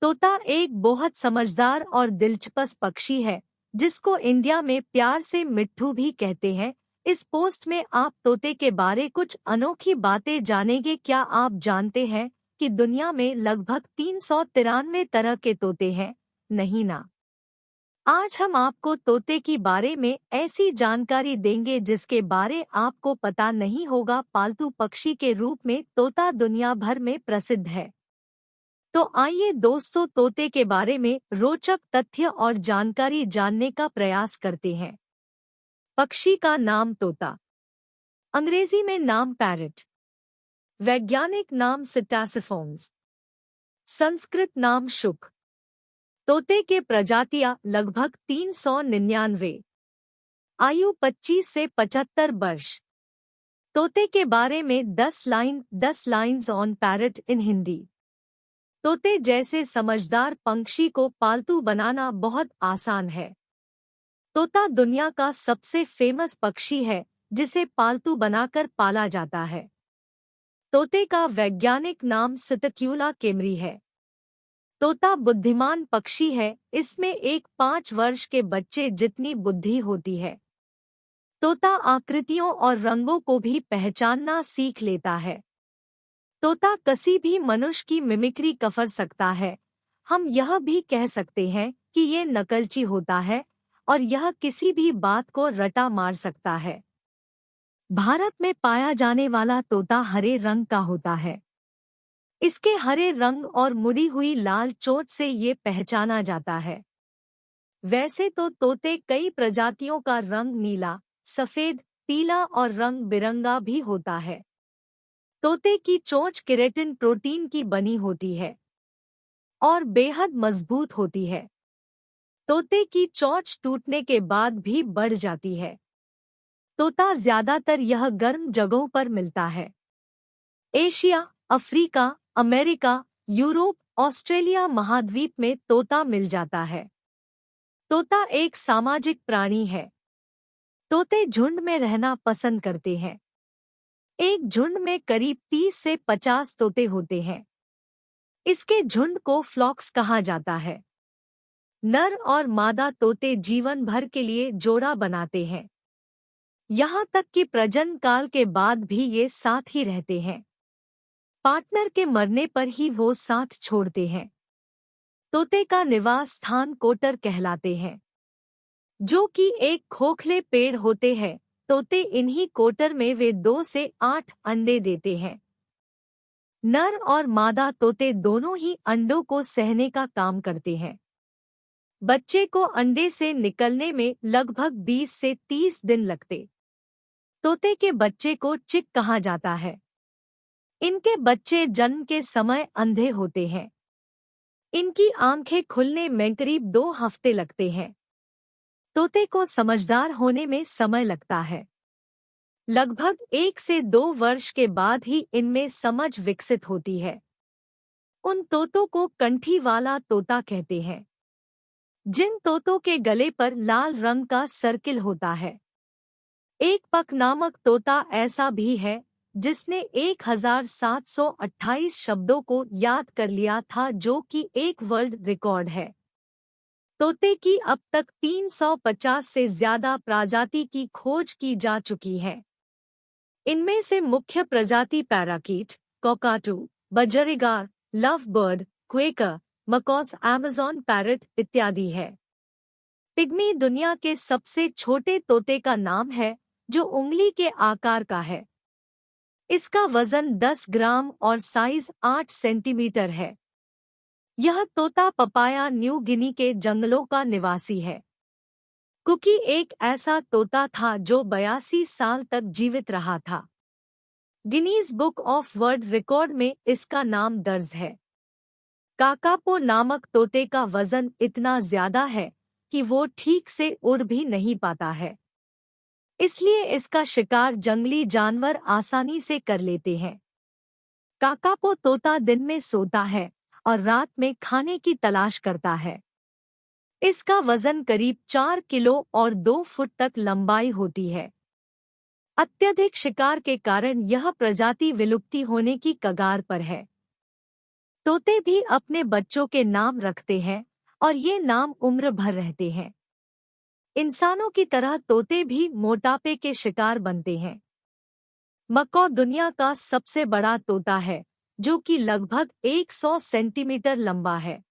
तोता एक बहुत समझदार और दिलचस्प पक्षी है जिसको इंडिया में प्यार से मिट्ठू भी कहते हैं। इस पोस्ट में आप तोते के बारे कुछ अनोखी बातें जानेंगे। क्या आप जानते हैं कि दुनिया में लगभग 393 तरह के तोते हैं? नहीं ना। आज हम आपको तोते की बारे में ऐसी जानकारी देंगे जिसके बारे आपको पता नहीं होगा। पालतू पक्षी के रूप में तोता दुनिया भर में प्रसिद्ध है। तो आइए दोस्तों, तोते के बारे में रोचक तथ्य और जानकारी जानने का प्रयास करते हैं। पक्षी का नाम तोता, अंग्रेजी में नाम पैरट, वैज्ञानिक नाम सिटासिफोन्स, संस्कृत नाम शुक। तोते के प्रजातियां लगभग 399, आयु 25 से 75 वर्ष। तोते के बारे में 10 लाइन्स ऑन पैरट इन हिंदी। तोते जैसे समझदार पंछी को पालतू बनाना बहुत आसान है। तोता दुनिया का सबसे फेमस पक्षी है जिसे पालतू बनाकर पाला जाता है। तोते का वैज्ञानिक नाम सितक्यूला कैमरी है। तोता बुद्धिमान पक्षी है, इसमें एक 5 वर्ष के बच्चे जितनी बुद्धि होती है। तोता आकृतियों और रंगों को भी पहचानना सीख लेता है। तोता किसी भी मनुष्य की मिमिक्री कर सकता है। हम यह भी कह सकते हैं कि ये नकलची होता है और यह किसी भी बात को रटा मार सकता है। भारत में पाया जाने वाला तोता हरे रंग का होता है। इसके हरे रंग और मुड़ी हुई लाल चोंच से ये पहचाना जाता है। वैसे तो तोते कई प्रजातियों का रंग नीला, सफेद, पीला और रंग बिरंगा भी होता है। तोते की चोंच केराटिन प्रोटीन की बनी होती है और बेहद मजबूत होती है। तोते की चोंच टूटने के बाद भी बढ़ जाती है। तोता ज्यादातर यह गर्म जगहों पर मिलता है। Asia, Africa, America, Europe, Australia महाद्वीप में तोता मिल जाता है। तोता एक सामाजिक प्राणी है। तोते झुंड में रहना पसंद करते हैं। एक झुंड में करीब 30 से 50 तोते होते हैं। इसके झुंड को फ्लॉक्स कहा जाता है। नर और मादा तोते जीवन भर के लिए जोड़ा बनाते हैं। यहाँ तक कि प्रजनन काल के बाद भी ये साथ ही रहते हैं। पार्टनर के मरने पर ही वो साथ छोड़ते हैं। तोते का निवास स्थान कोटर कहलाते हैं, जो कि एक खोखले पेड़ होते हैं। तोते इन्हीं कोटर में वे 2 से 8 अंडे देते हैं। नर और मादा तोते दोनों ही अंडों को सहने का काम करते हैं। बच्चे को अंडे से निकलने में लगभग 20 से 30 दिन लगते। तोते के बच्चे को चिक कहा जाता है। इनके बच्चे जन्म के समय अंधे होते हैं। इनकी आंखें खुलने में करीब 2 हफ्ते लगते हैं। तोते को समझदार होने में समय लगता है। लगभग 1 से 2 वर्ष के बाद ही इनमें समझ विकसित होती है। उन तोतों को कंठी वाला तोता कहते हैं, जिन तोतों के गले पर लाल रंग का सर्किल होता है। एक पक नामक तोता ऐसा भी है जिसने 1728 शब्दों को याद कर लिया था, जो कि एक वर्ल्ड रिकॉर्ड है। तोते की अब तक 350 से ज्यादा प्रजाति की खोज की जा चुकी है। इनमें से मुख्य प्रजाति parakeet, cockatoo, budgerigar, love bird, quaker, macaws, Amazon parrot इत्यादि है। पिग्मी दुनिया के सबसे छोटे तोते का नाम है, जो उंगली के आकार का है। इसका वजन 10 ग्राम और साइज 8 सेंटीमीटर है। यह तोता पपाया न्यू गिनी के जंगलों का निवासी है। कुकी एक ऐसा तोता था जो 82 साल तक जीवित रहा था। Guinness book of world record में इसका नाम दर्ज है। काकापो नामक तोते का वजन इतना ज्यादा है कि वो ठीक से उड़ भी नहीं पाता है। इसलिए इसका शिकार जंगली जानवर आसानी से कर लेते हैं। काकापो तोता दिन में सोता है और रात में खाने की तलाश करता है। इसका वजन करीब 4 किलो और 2 फुट तक लंबाई होती है। अत्यधिक शिकार के कारण यह प्रजाति विलुप्ति होने की कगार पर है। तोते भी अपने बच्चों के नाम रखते हैं और ये नाम उम्र भर रहते हैं। इंसानों की तरह तोते भी मोटापे के शिकार बनते हैं। मक्कौ दुनिया का सबसे बड़ा तोता है, जो कि लगभग 100 सेंटीमीटर लंबा है।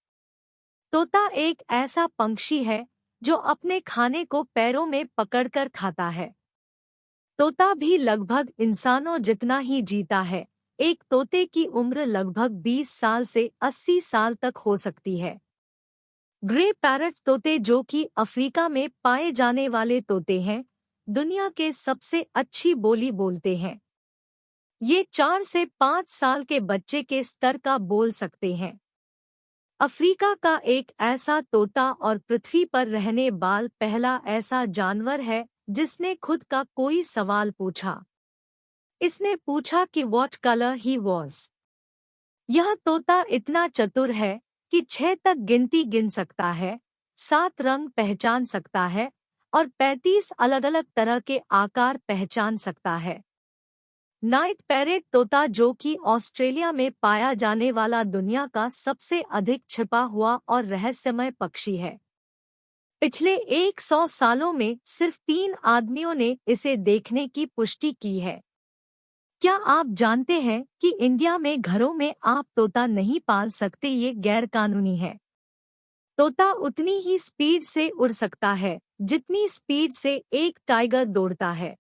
तोता एक ऐसा पंछी है जो अपने खाने को पैरों में पकड़कर खाता है। तोता भी लगभग इंसानों जितना ही जीता है। एक तोते की उम्र लगभग 20 साल से 80 साल तक हो सकती है। ग्रे पैरट तोते, जो कि अफ्रीका में पाए जाने वाले तोते हैं, दुनिया के सबसे अच्छी बोली बोलते हैं। ये 4 से 5 साल के बच्चे के स्तर का बोल सकते हैं। अफ्रीका का एक ऐसा तोता और पृथ्वी पर रहने वाला पहला ऐसा जानवर है जिसने खुद का कोई सवाल पूछा। इसने पूछा कि व्हाट कलर ही वॉज। यह तोता इतना चतुर है कि 6 तक गिनती गिन सकता है, 7 रंग पहचान सकता है और 35 अलग अलग तरह के आकार पहचान सकता है। नाइट पैरेट तोता, जो कि ऑस्ट्रेलिया में पाया जाने वाला दुनिया का सबसे अधिक छिपा हुआ और रहस्यमय पक्षी है। पिछले 100 सालों में सिर्फ 3 आदमियों ने इसे देखने की पुष्टि की है। क्या आप जानते हैं कि इंडिया में घरों में आप तोता नहीं पाल सकते, ये गैरकानूनी है। तोता उतनी ही स्पीड से उड़ सकता है जितनी स्पीड से एक टाइगर दौड़ता है।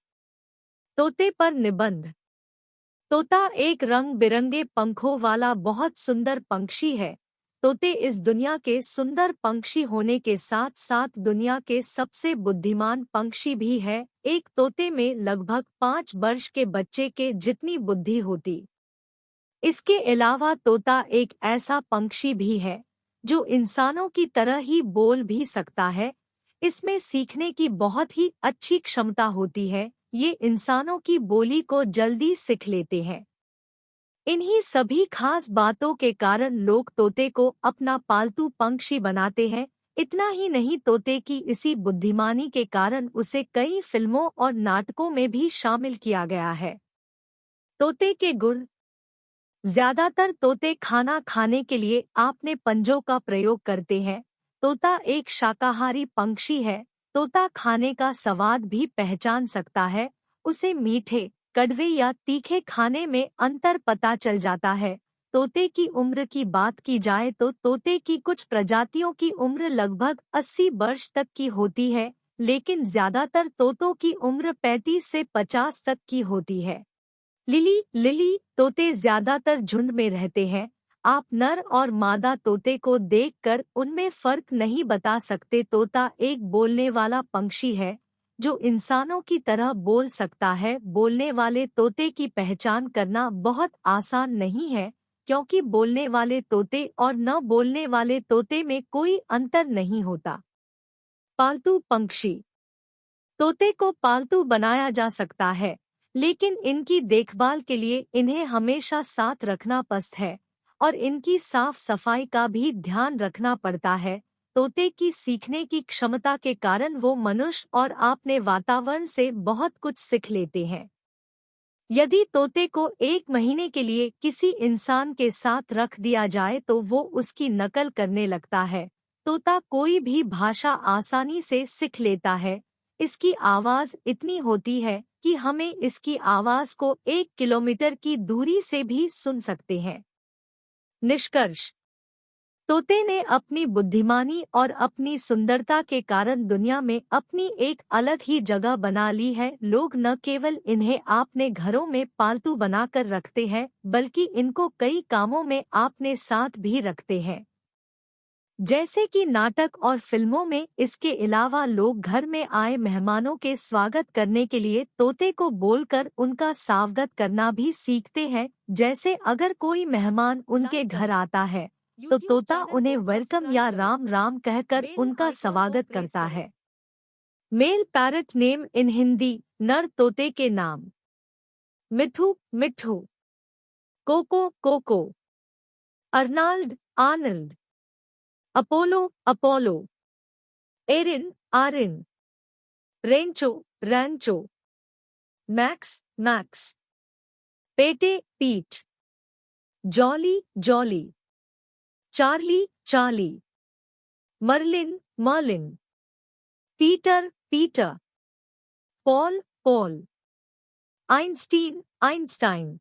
तोते पर निबंध। तोता एक रंग बिरंगे पंखों वाला बहुत सुंदर पंछी है। तोते इस दुनिया के सुंदर पंछी होने के साथ साथ दुनिया के सबसे बुद्धिमान पंछी भी है। एक तोते में लगभग 5 वर्ष के बच्चे के जितनी बुद्धि होती। इसके अलावा तोता एक ऐसा पंछी भी है जो इंसानों की तरह ही बोल भी सकता है। इसमें सीखने की बहुत ही अच्छी क्षमता होती है। ये इंसानों की बोली को जल्दी सीख लेते हैं। इन्हीं सभी खास बातों के कारण लोग तोते को अपना पालतू पंछी बनाते हैं। इतना ही नहीं, तोते की इसी बुद्धिमानी के कारण उसे कई फिल्मों और नाटकों में भी शामिल किया गया है। तोते के गुण। ज्यादातर तोते खाना खाने के लिए अपने पंजों का प्रयोग करते हैं। तोता एक शाकाहारी पंछी है। तोता खाने का स्वाद भी पहचान सकता है। उसे मीठे, कड़वे या तीखे खाने में अंतर पता चल जाता है। तोते की उम्र की बात की जाए तो तोते की कुछ प्रजातियों की उम्र लगभग 80 वर्ष तक की होती है, लेकिन ज्यादातर तोतों की उम्र 35 से 50 तक की होती है। लिली तोते ज्यादातर झुंड में रहते हैं। आप नर और मादा तोते को देखकर उनमें फर्क नहीं बता सकते। तोता एक बोलने वाला पंछी है जो इंसानों की तरह बोल सकता है। बोलने वाले तोते की पहचान करना बहुत आसान नहीं है, क्योंकि बोलने वाले तोते और न बोलने वाले तोते में कोई अंतर नहीं होता। पालतू पंछी। तोते को पालतू बनाया जा सकता है, लेकिन इनकी देखभाल के लिए इन्हें हमेशा साथ रखना पड़ता है और इनकी साफ सफाई का भी ध्यान रखना पड़ता है। तोते की सीखने की क्षमता के कारण वो मनुष्य और अपने वातावरण से बहुत कुछ सीख लेते हैं। यदि तोते को 1 महीने के लिए किसी इंसान के साथ रख दिया जाए तो वो उसकी नकल करने लगता है। तोता कोई भी भाषा आसानी से सीख लेता है। इसकी आवाज़ इतनी होती है कि हमें इसकी आवाज़ को 1 किलोमीटर की दूरी से भी सुन सकते हैं। निष्कर्ष। तोते ने अपनी बुद्धिमानी और अपनी सुंदरता के कारण दुनिया में अपनी एक अलग ही जगह बना ली है। लोग न केवल इन्हें अपने घरों में पालतू बनाकर रखते हैं, बल्कि इनको कई कामों में अपने साथ भी रखते हैं, जैसे कि नाटक और फिल्मों में। इसके अलावा लोग घर में आए मेहमानों के स्वागत करने के लिए तोते को बोलकर उनका स्वागत करना भी सीखते हैं। जैसे अगर कोई मेहमान उनके घर आता है तो तोता उन्हें वेलकम या राम राम कहकर उनका स्वागत करता है। Male parrot name in Hindi. नर तोते के नाम: Mithu Mithu, Coco Coco, Arnold Anand, Apollo Apollo, Erin Aarin, Rancho Rancho, Max Max, Pete Pete, Jolly Jolly. Charlie, Charlie. Merlin, Merlin. Peter, Peter. Paul, Paul. Einstein, Einstein.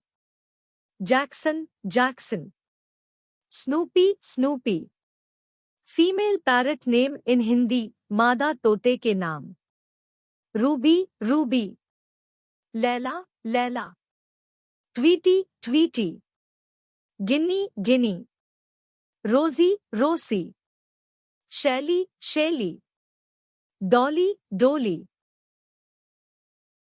Jackson, Jackson. Snoopy, Snoopy. Female parrot name in Hindi, मादा तोते के नाम। Ruby, Ruby. Laila, Laila. Tweety, Tweety. Ginny, Ginny. Rosie, Rosie. शैली, शैली। डॉली, डोली।